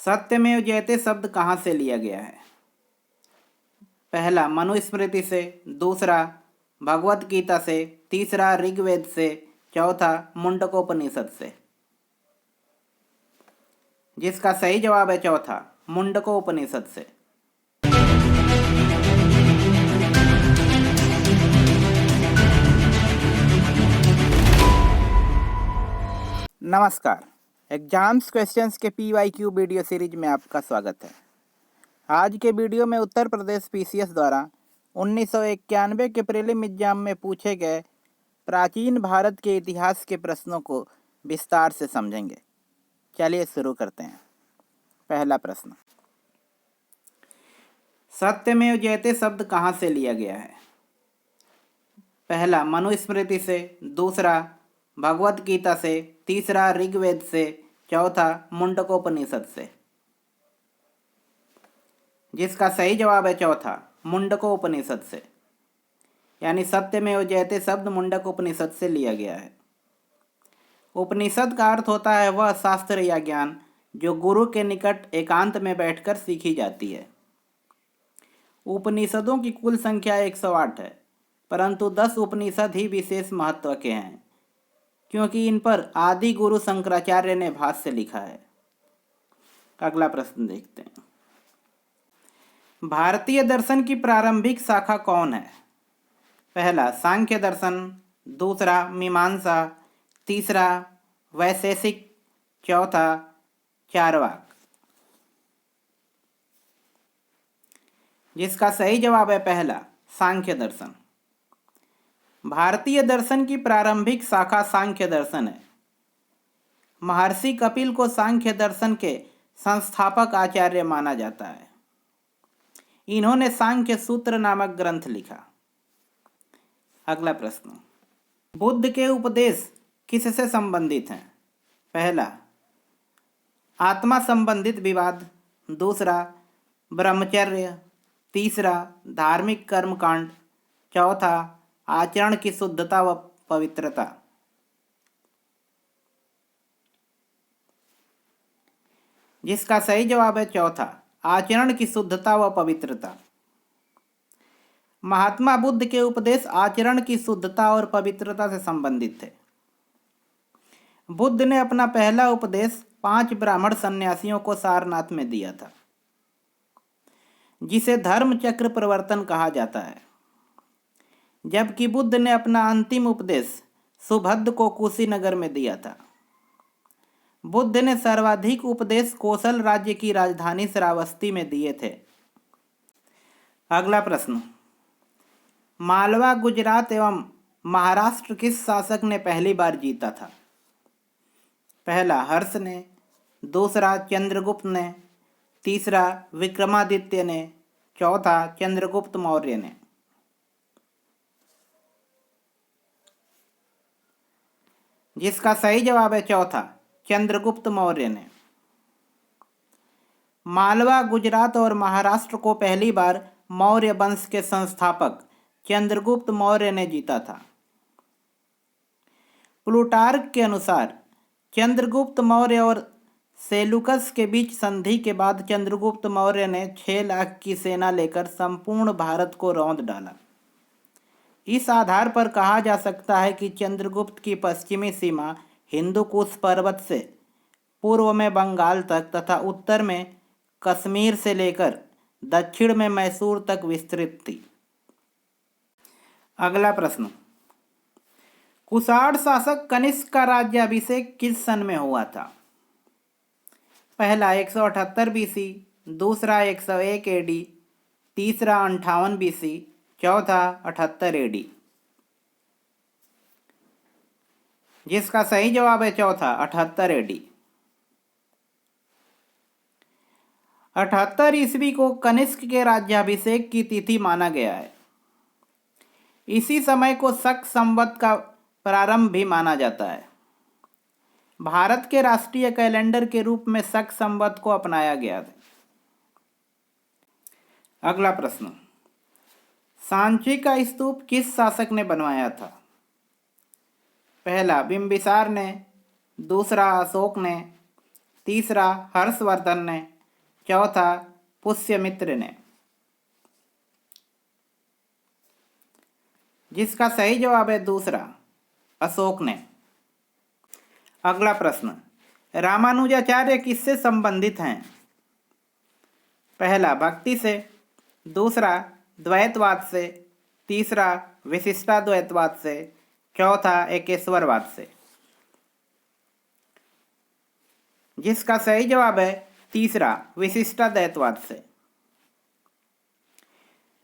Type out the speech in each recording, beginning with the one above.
सत्यमेव जयते शब्द कहाँ से लिया गया है? पहला मनुस्मृति से, दूसरा भगवत गीता से, तीसरा ऋग्वेद से, चौथा मुंडकोपनिषद से। जिसका सही जवाब है चौथा, मुंडकोपनिषद से। नमस्कार, एग्जाम्स क्वेश्चंस के PYQ वीडियो सीरीज में आपका स्वागत है। आज के वीडियो में उत्तर प्रदेश PCS द्वारा 1991 के प्रीलिम एग्जाम में पूछे गए प्राचीन भारत के इतिहास के प्रश्नों को विस्तार से समझेंगे। चलिए शुरू करते हैं। पहला प्रश्न, सत्यमेव जयते शब्द कहाँ से लिया गया है? पहला मनुस्मृति से, दूसरा भगवत गीता से, तीसरा ऋग्वेद से, चौथा मुंडकोपनिषद से। जिसका सही जवाब है चौथा, मुंडकोपनिषद से। यानी सत्यमेव जयते शब्द मुंडकोपनिषद से लिया गया है। उपनिषद का अर्थ होता है वह शास्त्र या ज्ञान जो गुरु के निकट एकांत में बैठकर सीखी जाती है। उपनिषदों की कुल संख्या 108 है, परंतु 10 उपनिषद ही विशेष महत्व के हैं, क्योंकि इन पर आदि गुरु शंकराचार्य ने भाष्य लिखा है। अगला प्रश्न देखते हैं। भारतीय दर्शन की प्रारंभिक शाखा कौन है? पहला सांख्य दर्शन, दूसरा मीमांसा, तीसरा वैशेषिक, चौथा चार्वाक। जिसका सही जवाब है पहला, सांख्य दर्शन। भारतीय दर्शन की प्रारंभिक शाखा सांख्य दर्शन है। महर्षि कपिल को सांख्य दर्शन के संस्थापक आचार्य माना जाता है। इन्होंने सांख्य सूत्र नामक ग्रंथ लिखा। अगला प्रश्न, बुद्ध के उपदेश किससे संबंधित हैं? पहला आत्मा संबंधित विवाद, दूसरा ब्रह्मचर्य, तीसरा धार्मिक कर्मकांड, चौथा आचरण की शुद्धता व पवित्रता। जिसका सही जवाब है चौथा, आचरण की शुद्धता व पवित्रता। महात्मा बुद्ध के उपदेश आचरण की शुद्धता और पवित्रता से संबंधित थे। बुद्ध ने अपना पहला उपदेश 5 ब्राह्मण सन्यासियों को सारनाथ में दिया था, जिसे धर्म चक्र प्रवर्तन कहा जाता है। जबकि बुद्ध ने अपना अंतिम उपदेश सुभद्द को कुशीनगर में दिया था। बुद्ध ने सर्वाधिक उपदेश कौशल राज्य की राजधानी श्रावस्ती में दिए थे। अगला प्रश्न, मालवा, गुजरात एवं महाराष्ट्र किस शासक ने पहली बार जीता था? पहला हर्ष ने, दूसरा चंद्रगुप्त ने, तीसरा विक्रमादित्य ने, चौथा चंद्रगुप्त मौर्य ने। जिसका सही जवाब है चौथा, चंद्रगुप्त मौर्य ने। मालवा, गुजरात और महाराष्ट्र को पहली बार मौर्य वंश के संस्थापक चंद्रगुप्त मौर्य ने जीता था। प्लूटार्क के अनुसार चंद्रगुप्त मौर्य और सेलुकस के बीच संधि के बाद चंद्रगुप्त मौर्य ने 6 लाख की सेना लेकर संपूर्ण भारत को रौंद डाला। इस आधार पर कहा जा सकता है कि चंद्रगुप्त की पश्चिमी सीमा हिंदुकुश पर्वत से पूर्व में बंगाल तक तथा उत्तर में कश्मीर से लेकर दक्षिण में मैसूर तक विस्तृत थी। अगला प्रश्न, कुषाण शासक कनिष्क का राज्याभिषेक किस सन में हुआ था? पहला 178 BC, दूसरा 101 AD, तीसरा 58 BC, चौथा 78 AD। जिसका सही जवाब है चौथा, 78 AD। 78 ईस्वी को कनिष्क के राज्याभिषेक की तिथि माना गया है। इसी समय को शक संवत का प्रारंभ भी माना जाता है। भारत के राष्ट्रीय कैलेंडर के रूप में शक संवत को अपनाया गया था। अगला प्रश्न, सांची का स्तूप किस शासक ने बनवाया था? पहला बिंबिसार ने, दूसरा अशोक ने, तीसरा हर्षवर्धन ने, चौथा पुष्यमित्र ने। जिसका सही जवाब है दूसरा, अशोक ने। अगला प्रश्न, रामानुजाचार्य किससे संबंधित हैं? पहला भक्ति से, दूसरा द्वैतवाद से, तीसरा विशिष्टाद्वैतवाद से, चौथा एकेश्वरवाद से। जिसका सही जवाब है तीसरा, विशिष्टाद्वैतवाद से।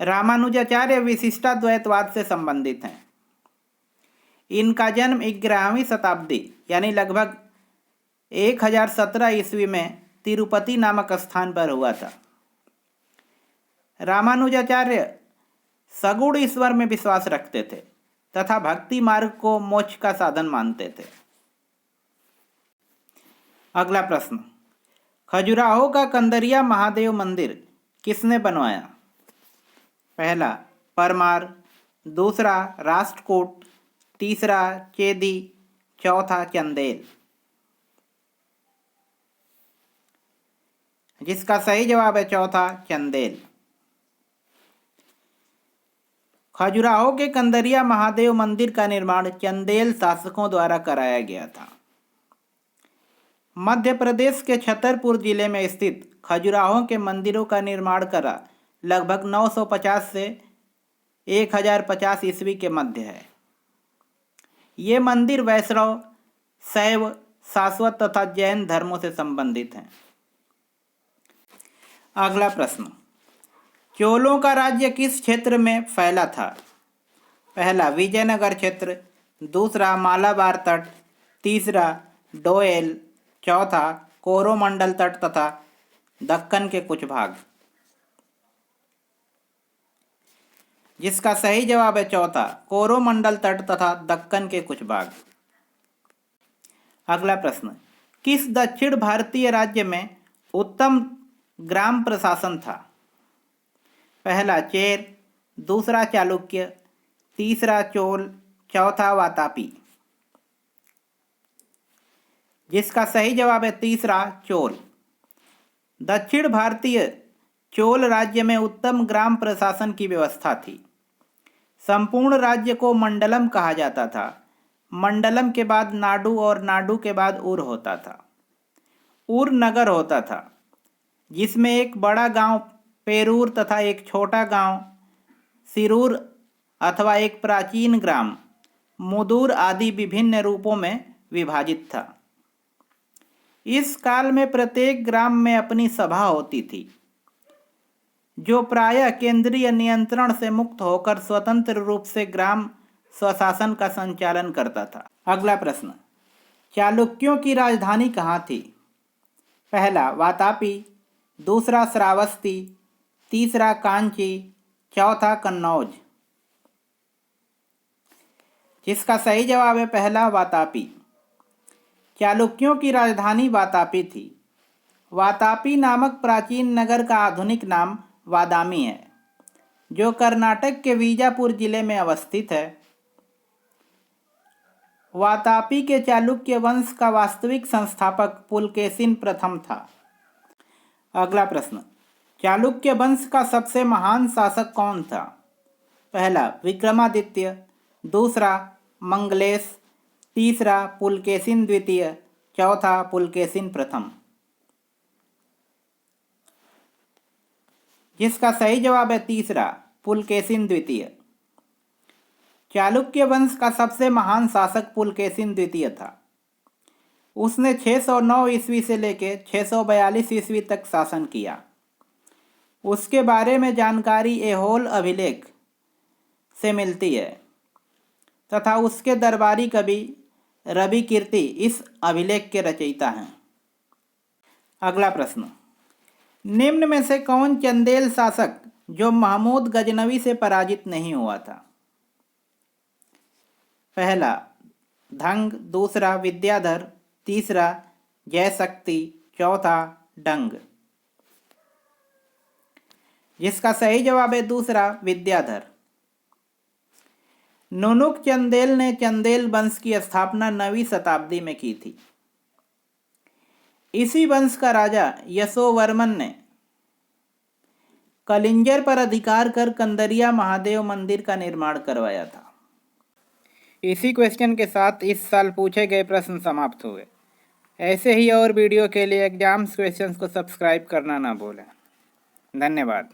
रामानुजाचार्य विशिष्टाद्वैतवाद से संबंधित हैं। इनका जन्म 11वीं शताब्दी यानी लगभग 1017 ईस्वी में तिरुपति नामक स्थान पर हुआ था। रामानुजाचार्य सगुण ईश्वर में विश्वास रखते थे तथा भक्ति मार्ग को मोक्ष का साधन मानते थे। अगला प्रश्न, खजुराहो का कंदरिया महादेव मंदिर किसने बनवाया? पहला परमार, दूसरा राष्ट्रकूट, तीसरा चेदी, चौथा चंदेल। जिसका सही जवाब है चौथा, चंदेल। खजुराहो के कंदरिया महादेव मंदिर का निर्माण चंदेल शासकों द्वारा कराया गया था। मध्य प्रदेश के छतरपुर जिले में स्थित खजुराहो के मंदिरों का निर्माण करा लगभग 950 से 1050 ईस्वी के मध्य है। ये मंदिर वैष्णव, शैव, शाश्वत तथा जैन धर्मों से संबंधित हैं। अगला प्रश्न, चोलों का राज्य किस क्षेत्र में फैला था? पहला विजयनगर क्षेत्र, दूसरा मालाबार तट, तीसरा डोएल, चौथा कोरोमंडल तट तथा दक्कन के कुछ भाग। जिसका सही जवाब है चौथा, कोरोमंडल तट तथा दक्कन के कुछ भाग। अगला प्रश्न, किस दक्षिण भारतीय राज्य में उत्तम ग्राम प्रशासन था? पहला चेर, दूसरा चालुक्य, तीसरा चोल, चौथा वातापी। जिसका सही जवाब है तीसरा, चोल। दक्षिण भारतीय चोल राज्य में उत्तम ग्राम प्रशासन की व्यवस्था थी। संपूर्ण राज्य को मंडलम कहा जाता था। मंडलम के बाद नाडु और नाडु के बाद उर होता था। उर नगर होता था जिसमें एक बड़ा गांव पेरूर तथा एक छोटा गांव सिरूर अथवा एक प्राचीन ग्राम मुदूर आदि विभिन्न रूपों में विभाजित था। इस काल में प्रत्येक ग्राम में अपनी सभा होती थी जो प्रायः केंद्रीय नियंत्रण से मुक्त होकर स्वतंत्र रूप से ग्राम स्वशासन का संचालन करता था। अगला प्रश्न, चालुक्यों की राजधानी कहाँ थी? पहला वातापी, दूसरा श्रावस्ती, तीसरा कांची, चौथा कन्नौज। जिसका सही जवाब है पहला, वातापी। चालुक्यों की राजधानी वातापी थी। वातापी नामक प्राचीन नगर का आधुनिक नाम वादामी है, जो कर्नाटक के बीजापुर जिले में अवस्थित है। वातापी के चालुक्य वंश का वास्तविक संस्थापक पुलकेशिन प्रथम था। अगला प्रश्न, चालुक्य वंश का सबसे महान शासक कौन था? पहला विक्रमादित्य, दूसरा मंगलेश, तीसरा पुलकेशिन द्वितीय, चौथा पुलकेशिन प्रथम। जिसका सही जवाब है तीसरा, पुलकेशिन द्वितीय। चालुक्य वंश का सबसे महान शासक पुलकेशिन द्वितीय था। उसने 609 ईस्वी से लेकर 642 ईस्वी तक शासन किया। उसके बारे में जानकारी ऐहोल अभिलेख से मिलती है तथा उसके दरबारी कवि रवि कीर्ति इस अभिलेख के रचयिता हैं। अगला प्रश्न, निम्न में से कौन चंदेल शासक जो महमूद गजनवी से पराजित नहीं हुआ था? पहला धंग, दूसरा विद्याधर, तीसरा जयशक्ति, चौथा डंग। जिसका सही जवाब है दूसरा, विद्याधर। नुनुक चंदेल ने चंदेल वंश की स्थापना 9वीं शताब्दी में की थी। इसी वंश का राजा यशोवर्मन ने कलिंजर पर अधिकार कर कंदरिया महादेव मंदिर का निर्माण करवाया था। इसी क्वेश्चन के साथ इस साल पूछे गए प्रश्न समाप्त हुए। ऐसे ही और वीडियो के लिए एग्जाम्स क्वेश्चंस को सब्सक्राइब करना ना भूलें। धन्यवाद।